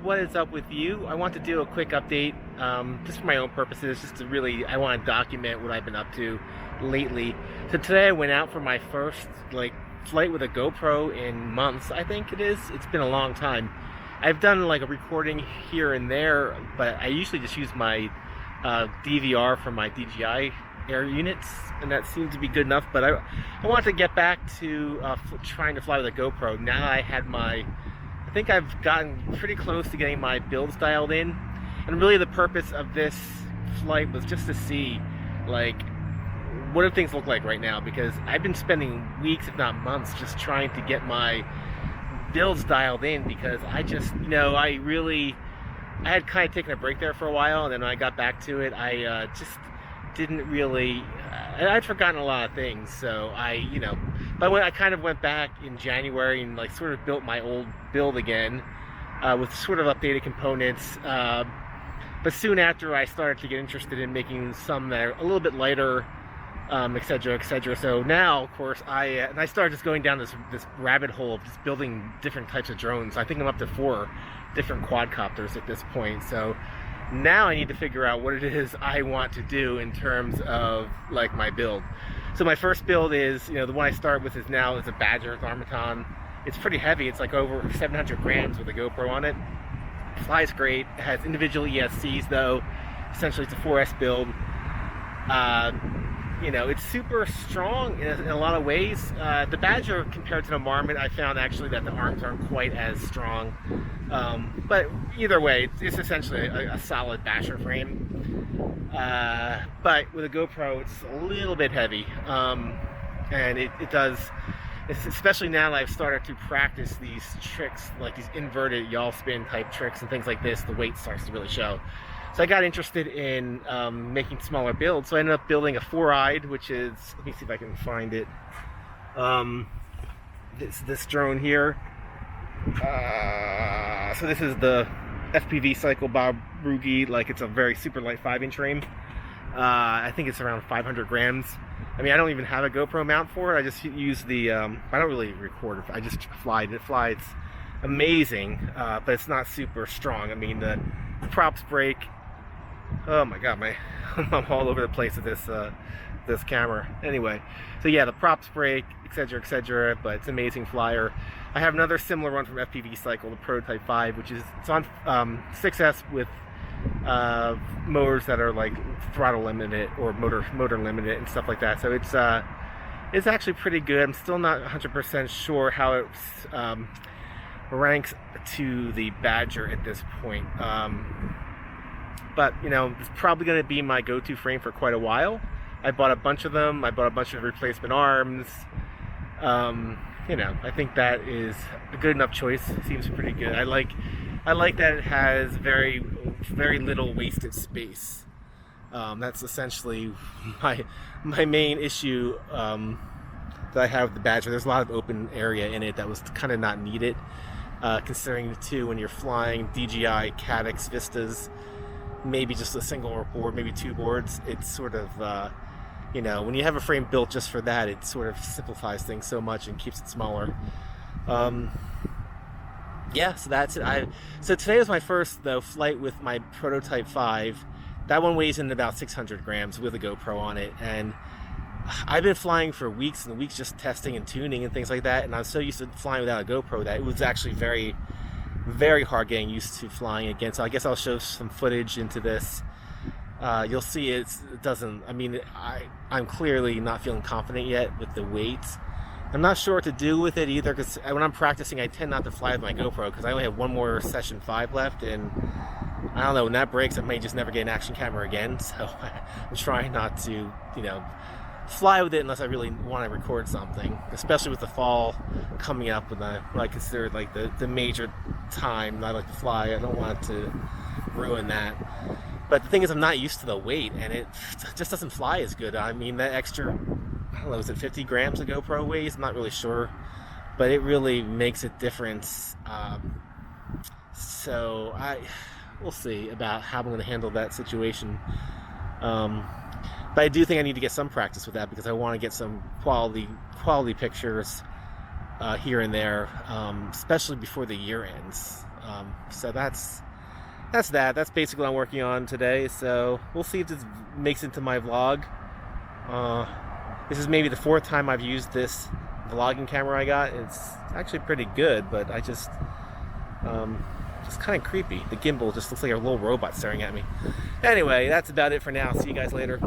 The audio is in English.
what is up with you? I want to do a quick update, just for my own purposes, just to really, I want to document what I've been up to lately. So today I went out for my first, flight with a GoPro in months, I think it is. It's been a long time. I've done, a recording here and there, but I usually just use my DVR from my DJI air units, and that seemed to be good enough. But I wanted to get back to trying to fly with a GoPro. Now I think I've gotten pretty close to getting my builds dialed in, and really the purpose of this flight was just to see what do things look like right now, because I've been spending weeks, if not months, just trying to get my builds dialed in, because I just, I had kind of taken a break there for a while, and then when I got back to it, I just didn't really, I'd forgotten a lot of things, so but when I kind of went back in January and sort of built my old build again, with sort of updated components, but soon after I started to get interested in making some that are a little bit lighter, etc., etc. So now, of course, I started just going down this rabbit hole of just building different types of drones. I think I'm up to 4 different quadcopters at this point. So now I need to figure out what it is I want to do in terms of my build. So my first build is, the one I start with is a Badger Automaton. It's pretty heavy. It's over 700 grams with a GoPro on it. It flies great. It has individual ESCs though. Essentially it's a 4S build. It's super strong in a lot of ways. The Badger, compared to the Marmot, I found actually that the arms aren't quite as strong. But either way, it's essentially a solid basher frame. But with a GoPro, it's a little bit heavy. And it does, especially now that I've started to practice these tricks, these inverted yaw spin type tricks and things like this, the weight starts to really show. So I got interested in making smaller builds, so I ended up building a 4-eyed, which is, let me see if I can find it, this drone here. So this is the FPVCycle Bob Rugi, it's a very super light 5-inch frame. I think it's around 500 grams. I mean, I don't even have a GoPro mount for it. I just use the, I don't really record it, I just fly it. It flies amazing, but it's not super strong. I mean, the props break. Oh my god, I'm all over the place with this camera. Anyway, so yeah, the props break, etc., etc., but it's an amazing flyer. I have another similar one from FPVCycle, the Prototype 5, which is, it's on 6S with motors that are throttle limited or motor limited and stuff like that. So it's actually pretty good. I'm still not 100% sure how it ranks to the Badger at this point. But it's probably going to be my go-to frame for quite a while. I bought a bunch of them. I bought a bunch of replacement arms. I think that is a good enough choice. It seems pretty good. I like that it has very, very little wasted space. That's essentially my main issue that I have with the Badger. There's a lot of open area in it that was kind of not needed, considering too when you're flying DJI Caddx Vistas, maybe just a single board, maybe 2 boards. It's sort of, when you have a frame built just for that, it sort of simplifies things so much and keeps it smaller. Yeah, so that's it. So today was my first, though, flight with my Prototype 5. That one weighs in about 600 grams with a GoPro on it, and I've been flying for weeks and weeks just testing and tuning and things like that, and I was so used to flying without a GoPro that it was actually very, very hard getting used to flying again. So I guess I'll show some footage into this. You'll see it doesn't, I'm clearly not feeling confident yet with the weight. I'm not sure what to do with it either, because when I'm practicing I tend not to fly with my GoPro because I only have one more session 5 left, and I don't know, when that breaks I may just never get an action camera again. So I'm trying not to, fly with it unless I really want to record something, especially with the fall coming up when I consider the major time I like to fly. I don't want to ruin that. But the thing is, I'm not used to the weight, and it just doesn't fly as good. I mean, that extra, I don't know, is it 50 grams a GoPro weighs? I'm not really sure, but it really makes a difference. So we'll see about how I'm going to handle that situation. But I do think I need to get some practice with that, because I want to get some quality pictures here and there, especially before the year ends. So that's that. That's basically what I'm working on today. So we'll see if this makes it into my vlog. This is maybe the 4th time I've used this vlogging camera I got. It's actually pretty good, but I just kind of creepy. The gimbal just looks like a little robot staring at me. Anyway, that's about it for now. See you guys later.